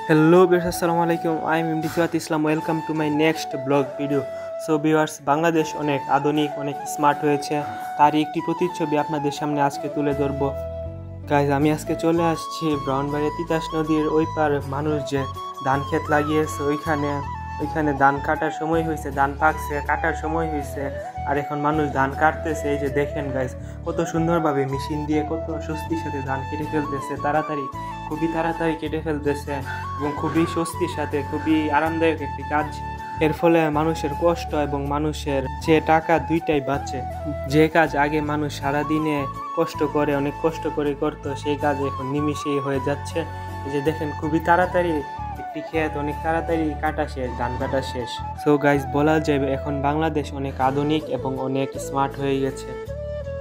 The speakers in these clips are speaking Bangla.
Hello viewers, assalamu alaikum. I am Imdi Siwat Islam. Welcome to my next blog video. So viewers, Bangladesh অনেক আধুনিক, অনেক স্মার্ট হয়েছে। তারই একটি প্রতিচ্ছবি আপনাদের সামনে আজকে তুলে ধরব। গাইজ, আমি আজকে চলে আসছি ব্রাহ্মণবাড়িয়া তিতাস নদীর ওই পার। মানুষ যে ধান ক্ষেত লাগিয়েছে ওইখানে ধান কাটার সময় হয়েছে, ধান পাকছে, কাটার সময় হয়েছে, আর এখন মানুষ ধান কাটতেছে। এই যে দেখেন গাইজ, কত সুন্দরভাবে মেশিন দিয়ে কত স্বস্তির সাথে ধান কেটে ফেলতেছে, খুবই তাড়াতাড়ি কেটে ফেলতেছে এবং খুবই স্বস্তির সাথে, খুবই আরামদায়ক একটি কাজ। এর ফলে মানুষের কষ্ট এবং মানুষের যে টাকা দুইটাই বাঁচে। যে কাজ আগে মানুষ সারাদিনে অনেক কষ্ট করে করতো, সেই কাজ এখন নিমিষেই হয়ে যাচ্ছে। এই যে দেখেন, খুবই তাড়াতাড়ি একটি ক্ষেত অনেক তাড়াতাড়ি কাটা শেষ, ধান কাটা শেষ। সো গাইজ, বলা যায় এখন বাংলাদেশ অনেক আধুনিক এবং অনেক স্মার্ট হয়ে গেছে।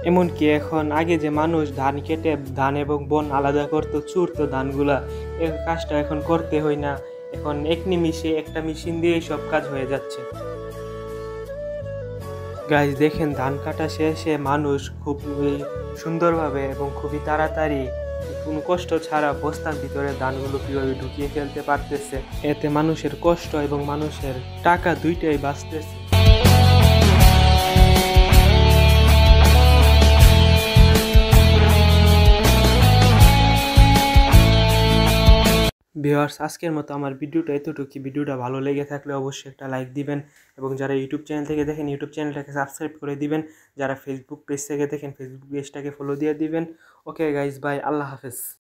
এমনকি এখন আগে যে মানুষ ধান কেটে ধান এবং বন আলাদা করতো, চুরতো ধানগুলা, এই কাজটা এখন করতে হয় না। এখন এক নিমিষে একটা মেশিন দিয়ে সব কাজ হয়ে যাচ্ছে। গাইজ দেখেন, ধান কাটা শেষে মানুষ খুব সুন্দরভাবে এবং খুবই তাড়াতাড়ি, কোনো কষ্ট ছাড়া বস্তার ভিতরে ধানগুলো কিভাবে ঢুকিয়ে ফেলতে পারতেছে। এতে মানুষের কষ্ট এবং মানুষের টাকা দুইটাই বাঁচতেছে। ভিউয়ার্স, আজকের মতো আমার ভিডিওটা এতটুকু। ভিডিওটা ভালো লেগে থাকলে অবশ্যই একটা লাইক দিবেন এবং যারা ইউটিউব চ্যানেল থেকে দেখেন ইউটিউব চ্যানেলটাকে সাবস্ক্রাইব করে দিবেন, যারা ফেসবুক পেজ থেকে দেখেন ফেসবুক পেজটাকে ফলো দিয়ে দিবেন। ওকে গাইজ, বাই, আল্লাহ হাফেজ।